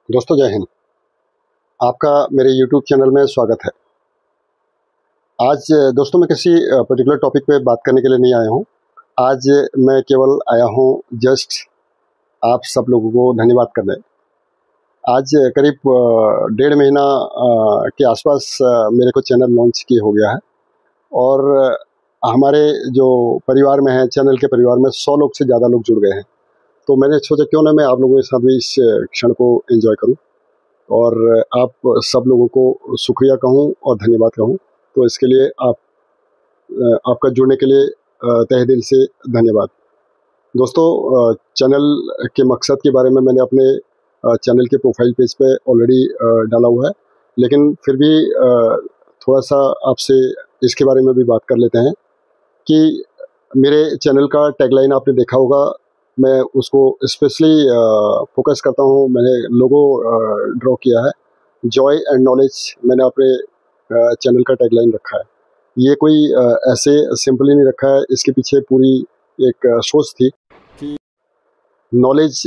दोस्तों जय हिंद। आपका मेरे यूट्यूब चैनल में स्वागत है। आज दोस्तों मैं किसी पर्टिकुलर टॉपिक पे बात करने के लिए नहीं आया हूँ। आज मैं केवल आया हूँ जस्ट आप सब लोगों को धन्यवाद करने। आज करीब 1.5 महीना के आसपास मेरे को चैनल लॉन्च किए हो गया है और हमारे जो परिवार में है, चैनल के परिवार में 100 लोग से ज़्यादा लोग जुड़ गए हैं। तो मैंने सोचा क्यों ना मैं आप लोगों के साथ भी इस क्षण को एंजॉय करूँ और आप सब लोगों को शुक्रिया कहूँ और धन्यवाद कहूँ। तो इसके लिए आपका जुड़ने के लिए तहे दिल से धन्यवाद। दोस्तों चैनल के मकसद के बारे में मैंने अपने चैनल के प्रोफाइल पेज पे ऑलरेडी डाला हुआ है, लेकिन फिर भी थोड़ा सा आपसे इसके बारे में भी बात कर लेते हैं कि मेरे चैनल का टैगलाइन आपने देखा होगा। मैं उसको स्पेशली फोकस करता हूँ। मैंने लोगो ड्रॉ किया है, जॉय एंड नॉलेज मैंने अपने चैनल का टैगलाइन रखा है। ये कोई ऐसे सिंपली नहीं रखा है, इसके पीछे पूरी एक सोच थी कि नॉलेज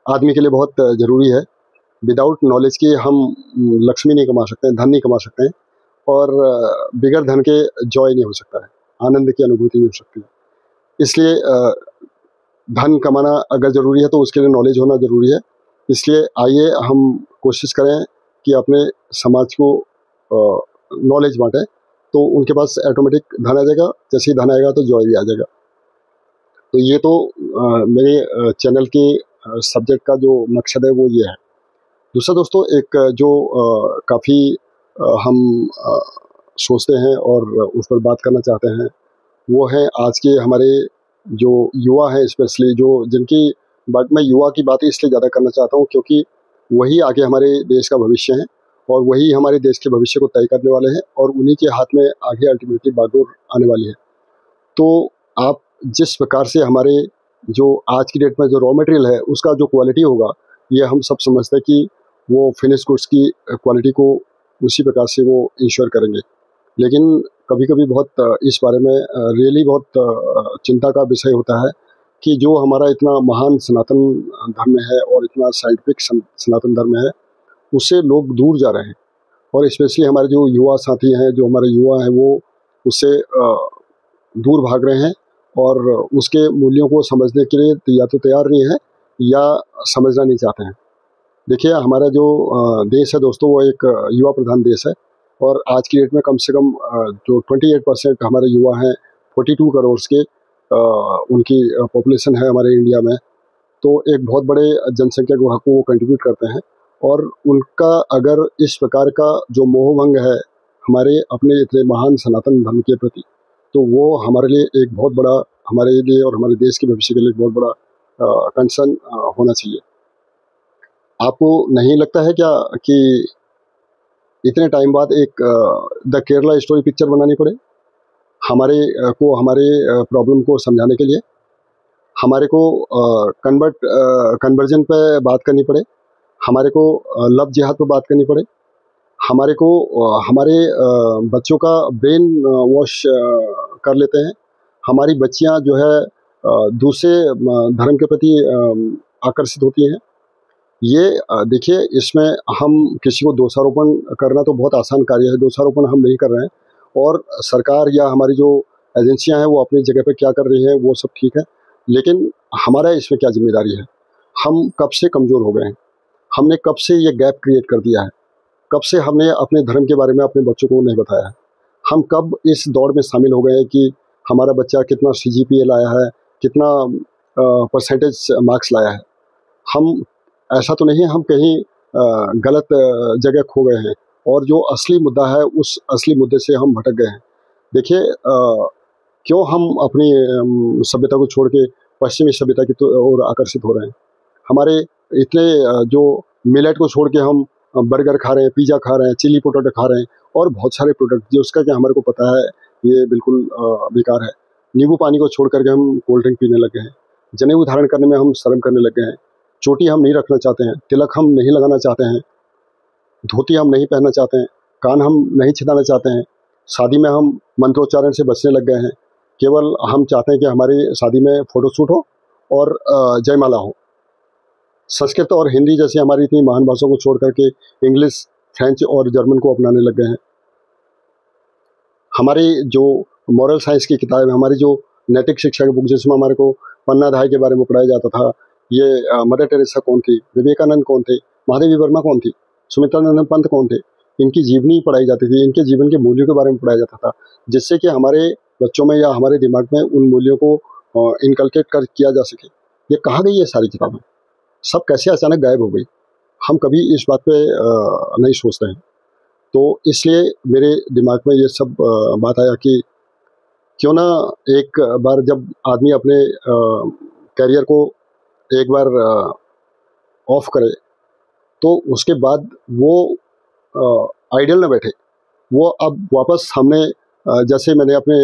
आदमी के लिए बहुत ज़रूरी है। विदाउट नॉलेज के हम लक्ष्मी नहीं कमा सकते हैं, धन नहीं कमा सकते हैं और बिगैर धन के जॉय नहीं हो सकता है, आनंद की अनुभूति नहीं हो सकती है। इसलिए धन कमाना अगर ज़रूरी है तो उसके लिए नॉलेज होना ज़रूरी है। इसलिए आइए हम कोशिश करें कि अपने समाज को नॉलेज बांटें, तो उनके पास ऑटोमेटिक धन आ जाएगा। जैसे ही धन आएगा तो जॉय भी आ जाएगा। तो ये तो मेरे चैनल के सब्जेक्ट का जो मकसद है वो ये है। दूसरा दोस्तों एक जो काफ़ी हम सोचते हैं और उस पर बात करना चाहते हैं वो है आज के हमारे जो युवा हैं, स्पेशली जो जिनकी बात मैं युवा की बात इसलिए ज़्यादा करना चाहता हूँ क्योंकि वही आगे हमारे देश का भविष्य है और वही हमारे देश के भविष्य को तय करने वाले हैं और उन्हीं के हाथ में आगे अल्टीमेटली बागडोर आने वाली है। तो आप जिस प्रकार से हमारे जो आज की डेट में जो रॉ मटेरियल है उसका जो क्वालिटी होगा, ये हम सब समझते हैं कि वो फिनिश गुड्स की क्वालिटी को उसी प्रकार से वो इंश्योर करेंगे। लेकिन कभी कभी बहुत इस बारे में रियली बहुत चिंता का विषय होता है कि जो हमारा इतना महान सनातन धर्म है और इतना साइंटिफिक सनातन धर्म है, उससे लोग दूर जा रहे हैं और स्पेशली हमारे जो युवा साथी हैं, जो हमारे युवा हैं, वो उससे दूर भाग रहे हैं और उसके मूल्यों को समझने के लिए या तो तैयार नहीं है या समझना नहीं चाहते हैं। देखिए हमारा जो देश है दोस्तों, वो एक युवा प्रधान देश है और आज की डेट में कम से कम जो 28% हमारे युवा हैं, 42 करोड़ के उनकी पॉपुलेशन है हमारे इंडिया में। तो एक बहुत बड़े जनसंख्या को वो कंट्रीब्यूट करते हैं और उनका अगर इस प्रकार का जो मोहभंग है हमारे अपने इतने महान सनातन धर्म के प्रति, तो वो हमारे लिए एक बहुत बड़ा, हमारे लिए और हमारे देश के भविष्य के लिए एक बहुत बड़ा कंसर्न होना चाहिए। आपको नहीं लगता है क्या कि इतने टाइम बाद एक द केरला स्टोरी पिक्चर बनानी पड़े हमारे को, हमारे प्रॉब्लम को समझाने के लिए, हमारे को कन्वर्जन पे बात करनी पड़े, हमारे को लव जिहाद पे बात करनी पड़े, हमारे को हमारे बच्चों का ब्रेन वॉश कर लेते हैं, हमारी बच्चियां जो है दूसरे धर्म के प्रति आकर्षित होती हैं। ये देखिए, इसमें हम किसी को दोषारोपण करना तो बहुत आसान कार्य है, दोषारोपण हम नहीं कर रहे हैं और सरकार या हमारी जो एजेंसियां हैं वो अपनी जगह पे क्या कर रही हैं वो सब ठीक है, लेकिन हमारा इसमें क्या जिम्मेदारी है? हम कब से कमज़ोर हो गए हैं? हमने कब से ये गैप क्रिएट कर दिया है? कब से हमने अपने धर्म के बारे में अपने बच्चों को नहीं बताया है? हम कब इस दौड़ में शामिल हो गए हैं कि हमारा बच्चा कितना CGPA लाया है, कितना परसेंटेज मार्क्स लाया है? हम ऐसा तो नहीं है हम कहीं गलत जगह खो गए हैं और जो असली मुद्दा है उस असली मुद्दे से हम भटक गए हैं। देखिए क्यों हम अपनी सभ्यता को छोड़ के पश्चिमी सभ्यता की ओर आकर्षित हो रहे हैं? हमारे इतने जो मिलेट को छोड़ के हम बर्गर खा रहे हैं, पिज़्ज़ा खा रहे हैं, चिली पोटैटो खा रहे हैं और बहुत सारे प्रोडक्ट जो उसका क्या हमारे को पता है ये बिल्कुल बेकार है। नींबू पानी को छोड़ करके हम कोल्ड ड्रिंक पीने लगे हैं, जनेऊ धारण करने में हम शर्म करने लगे हैं, चोटी हम नहीं रखना चाहते हैं, तिलक हम नहीं लगाना चाहते हैं, धोती हम नहीं पहनना चाहते हैं, कान हम नहीं छिदाना चाहते हैं, शादी में हम मंत्रोच्चारण से बचने लग गए हैं। केवल हम चाहते हैं कि हमारी शादी में फ़ोटोशूट हो और जयमाला हो। संस्कृत और हिंदी जैसी हमारी इतनी महान भाषाओं को छोड़ करके इंग्लिश, फ्रेंच और जर्मन को अपनाने लग गए हैं। हमारी जो मॉरल साइंस की किताब है, हमारी जो नैतिक शिक्षा की बुक जिसमें हमारे को पन्नाधाय के बारे में पढ़ाया जाता था, ये मदर टेरेसा कौन थी, विवेकानंद कौन थे, महादेवी वर्मा कौन थी, सुमित्रानंद पंत कौन थे, इनकी जीवनी पढ़ाई जाती थी, इनके जीवन के मूल्यों के बारे में पढ़ाया जाता था, जिससे कि हमारे बच्चों में या हमारे दिमाग में उन मूल्यों को इनकलकेट कर किया जा सके। ये कहाँ गई ये सारी किताबें? सब कैसे अचानक गायब हो गई? हम कभी इस बात पे नहीं सोचते हैं। तो इसलिए मेरे दिमाग में ये सब बात आया कि क्यों ना एक बार जब आदमी अपने करियर को एक बार ऑफ करे, तो उसके बाद वो आइडियल ना बैठे, वो अब वापस हमने जैसे मैंने अपने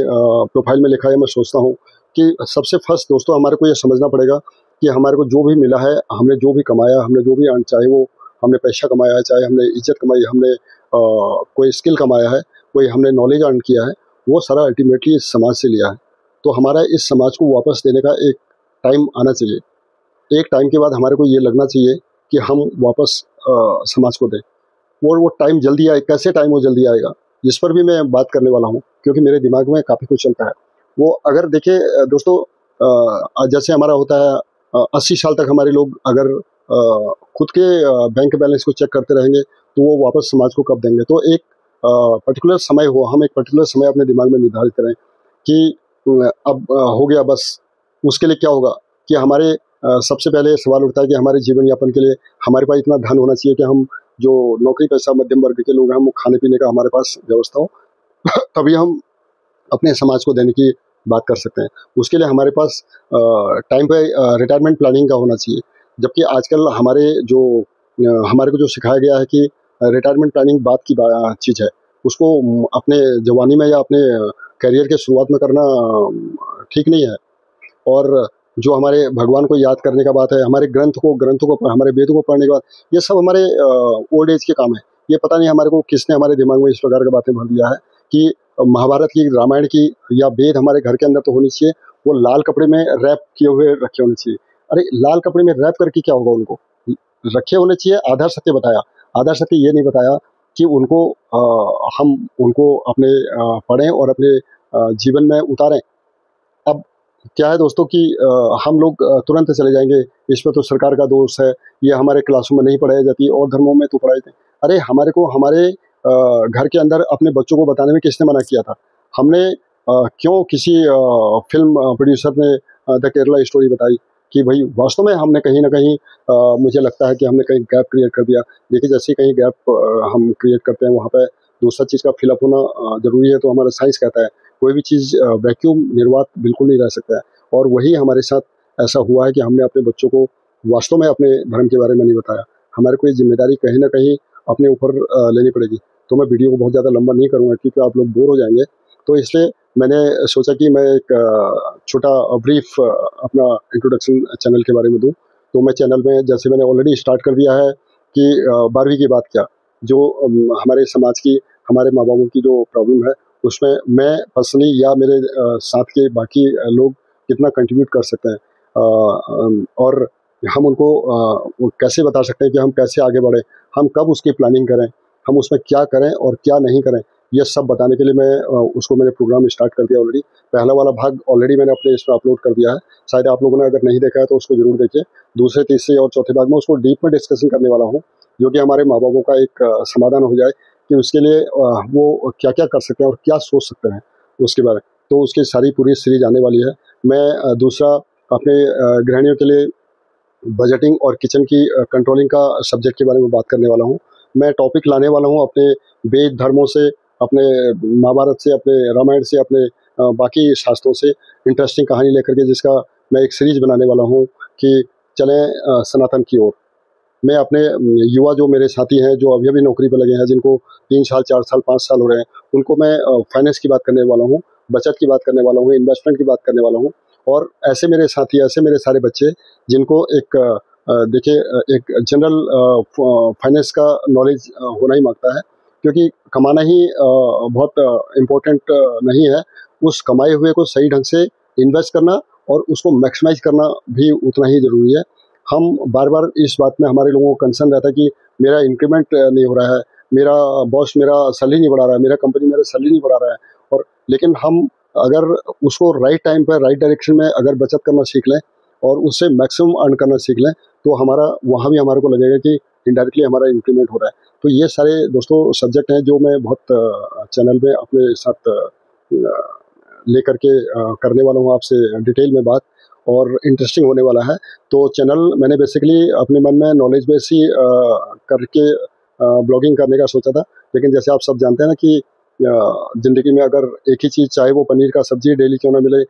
प्रोफाइल में लिखा है, मैं सोचता हूँ कि सबसे फर्स्ट दोस्तों हमारे को ये समझना पड़ेगा कि हमारे को जो भी मिला है, हमने जो भी कमाया, हमने जो भी अर्न, चाहे वो हमने पैसा कमाया है, चाहे हमने इज्जत कमाई, हमने कोई स्किल कमाया है, कोई हमने नॉलेज अर्न किया है, वो सारा अल्टीमेटली इस समाज से लिया है। तो हमारा इस समाज को वापस देने का एक टाइम आना चाहिए। एक टाइम के बाद हमारे को ये लगना चाहिए कि हम वापस समाज को दें। वो टाइम जल्दी आए, कैसे टाइम वो जल्दी आएगा, जिस पर भी मैं बात करने वाला हूँ, क्योंकि मेरे दिमाग में काफ़ी कुछ चलता है। वो अगर देखिए दोस्तों, जैसे हमारा होता है 80 साल तक हमारे लोग अगर खुद के बैंक बैलेंस को चेक करते रहेंगे, तो वो वापस समाज को कब देंगे? तो एक पर्टिकुलर समय हो, हम एक पर्टिकुलर समय अपने दिमाग में निर्धारित करें कि अब हो गया बस। उसके लिए क्या होगा कि हमारे सबसे पहले सवाल उठता है कि हमारे जीवन यापन के लिए हमारे पास इतना धन होना चाहिए कि हम जो नौकरी पेशा मध्यम वर्ग के लोग हैं, हम खाने पीने का हमारे पास व्यवस्था हो तभी हम अपने समाज को देने की बात कर सकते हैं। उसके लिए हमारे पास टाइम पे रिटायरमेंट प्लानिंग का होना चाहिए। जबकि आजकल हमारे को जो सिखाया गया है कि रिटायरमेंट प्लानिंग बात की चीज़ है, उसको अपने जवानी में या अपने करियर के शुरुआत में करना ठीक नहीं है। और जो हमारे भगवान को याद करने का बात है, हमारे ग्रंथों को हमारे वेदों को पढ़ने के बाद, ये सब हमारे ओल्ड एज के काम है। ये पता नहीं हमारे को किसने हमारे दिमाग में इस प्रकार की बातें भर दिया है कि महाभारत की, रामायण की या वेद हमारे घर के अंदर तो होनी चाहिए, वो लाल कपड़े में रैप किए हुए रखे होने चाहिए। अरे लाल कपड़े में रैप करके क्या होगा? उनको रखे होने चाहिए। आधार सत्य बताया, आधार सत्य ये नहीं बताया कि उनको हम उनको अपने पढ़ें और अपने जीवन में उतारें। अब क्या है दोस्तों कि हम लोग तुरंत चले जाएंगे, इसमें तो सरकार का दोष है, ये हमारे क्लासों में नहीं पढ़ाई जाती और धर्मों में तो पढ़ाई थी। अरे हमारे को हमारे घर के अंदर अपने बच्चों को बताने में किसने मना किया था? हमने क्यों किसी फिल्म प्रोड्यूसर ने द केरला स्टोरी बताई कि भाई वास्तव में हमने कहीं ना कहीं मुझे लगता है कि हमने कहीं गैप क्रिएट कर दिया। देखिए जैसे कहीं गैप हम क्रिएट करते हैं, वहाँ पे दूसरा चीज़ का फिलअप होना ज़रूरी है। तो हमारा साइंस कहता है कोई भी चीज़ वैक्यूम निर्वात बिल्कुल नहीं रह सकता है। और वही हमारे साथ ऐसा हुआ है कि हमने अपने बच्चों को वास्तव में अपने धर्म के बारे में नहीं बताया। हमारे को ये जिम्मेदारी कहीं ना कहीं अपने ऊपर लेनी पड़ेगी। तो मैं वीडियो को बहुत ज़्यादा लंबा नहीं करूँगा क्योंकि आप लोग बोर हो जाएंगे। तो इसलिए मैंने सोचा कि मैं एक छोटा ब्रीफ अपना इंट्रोडक्शन चैनल के बारे में दूं। तो मैं चैनल में जैसे मैंने ऑलरेडी स्टार्ट कर दिया है कि 12वीं की बात क्या, जो हमारे समाज की, हमारे माँ बापों की जो प्रॉब्लम है, उसमें मैं पर्सनली या मेरे साथ के बाकी लोग कितना कंट्रीब्यूट कर सकते हैं और हम उनको कैसे बता सकते हैं कि हम कैसे आगे बढ़ें, हम कब उसकी प्लानिंग करें, हम उसमें क्या करें और क्या नहीं करें, ये सब बताने के लिए मैंने प्रोग्राम स्टार्ट कर दिया ऑलरेडी। पहला वाला भाग ऑलरेडी मैंने अपने इस पर अपलोड कर दिया है, शायद आप लोगों ने अगर नहीं देखा है तो उसको जरूर देखिए। दूसरे, तीसरे और चौथे भाग में उसको डीप में डिस्कशन करने वाला हूँ, जो कि हमारे माँ बापों का एक समाधान हो जाए कि उसके लिए वो क्या क्या कर सकते हैं और क्या सोच सकते हैं उसके बारे में। तो उसकी सारी पूरी सीरीज आने वाली है। मैं दूसरा अपने गृहिणियों के लिए बजटिंग और किचन की कंट्रोलिंग का सब्जेक्ट के बारे में बात करने वाला हूँ। मैं टॉपिक लाने वाला हूँ अपने वेद धर्मों से, अपने महाभारत से, अपने रामायण से, अपने बाकी शास्त्रों से इंटरेस्टिंग कहानी लेकर के, जिसका मैं एक सीरीज बनाने वाला हूँ कि चलें सनातन की ओर। मैं अपने युवा जो मेरे साथी हैं, जो अभी अभी नौकरी पर लगे हैं, जिनको 3 साल 4 साल 5 साल हो रहे हैं, उनको मैं फाइनेंस की बात करने वाला हूँ, बचत की बात करने वाला हूँ, इन्वेस्टमेंट की बात करने वाला हूँ। और ऐसे मेरे साथी, ऐसे मेरे सारे बच्चे जिनको एक देखिए एक जनरल फाइनेंस का नॉलेज होना ही मांगता है, क्योंकि कमाना ही बहुत इम्पोर्टेंट नहीं है, उस कमाए हुए को सही ढंग से इन्वेस्ट करना और उसको मैक्सिमाइज करना भी उतना ही ज़रूरी है। हम बार बार इस बात में हमारे लोगों को कंसर्न रहता है कि मेरा इंक्रीमेंट नहीं हो रहा है, मेरा बॉस मेरा सैलरी नहीं बढ़ा रहा है, मेरा कंपनी मेरा सैलरी नहीं बढ़ा रहा है। और लेकिन हम अगर उसको राइट टाइम पर राइट डायरेक्शन में अगर बचत करना सीख लें और उससे मैक्सिमम अर्न करना सीख लें, तो हमारा वहाँ भी हमारे को लगेगा कि इनडायरेक्टली हमारा इंक्रीमेंट हो रहा है। तो ये सारे दोस्तों सब्जेक्ट हैं जो मैं बहुत चैनल में अपने साथ लेकर के करने वाला हूँ आपसे डिटेल में बात, और इंटरेस्टिंग होने वाला है। तो चैनल मैंने बेसिकली अपने मन में नॉलेज बेस ही करके ब्लॉगिंग करने का सोचा था, लेकिन जैसे आप सब जानते हैं ना कि ज़िंदगी में अगर एक ही चीज़, चाहे वो पनीर का सब्जी डेली क्यों ना मिले,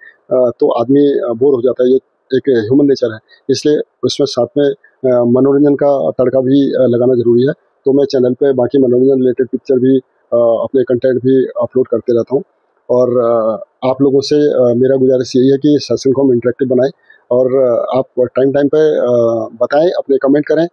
तो आदमी बोर हो जाता है। ये एक ह्यूमन नेचर है, इसलिए उसमें साथ में मनोरंजन का तड़का भी लगाना ज़रूरी है। तो मैं चैनल पे बाकी मनोरंजन रिलेटेड पिक्चर भी अपने कंटेंट भी अपलोड करते रहता हूँ। और आप लोगों से मेरा गुजारिश यही है कि सत्संग को हम इंटरेक्टिव बनाएं, और आप टाइम टाइम पे बताएं, अपने कमेंट करें।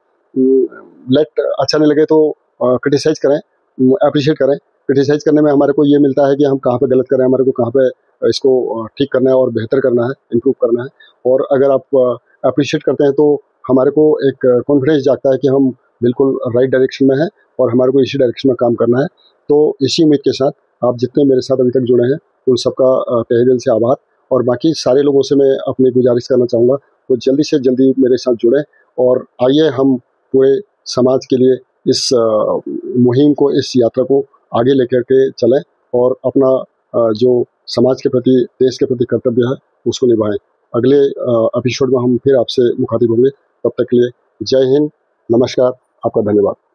लेट अच्छा नहीं लगे तो क्रिटिसाइज करें, अप्रिशिएट करें। क्रिटिसाइज करने में हमारे को ये मिलता है कि हम कहाँ पे गलत कर रहे हैं, हमारे को कहाँ पे इसको ठीक करना है और बेहतर करना है, इम्प्रूव करना है। और अगर आप अप्रिशिएट करते हैं तो हमारे को एक कॉन्फिडेंस जागता है कि हम बिल्कुल राइट डायरेक्शन में हैं और हमारे को इसी डायरेक्शन में काम करना है। तो इसी उम्मीद के साथ आप जितने मेरे साथ अभी तक जुड़े हैं उन सबका तहे दिल से आभार। और बाकी सारे लोगों से मैं अपनी गुजारिश करना चाहूँगा वो जल्दी से जल्दी मेरे साथ जुड़ें, और आइए हम पूरे समाज के लिए इस मुहिम को, इस यात्रा को आगे लेकर के चलें और अपना जो समाज के प्रति, देश के प्रति कर्तव्य है उसको निभाएं। अगले एपिसोड में हम फिर आपसे मुखातिब होंगे। तब तक के लिए जय हिंद, नमस्कार, आपका धन्यवाद।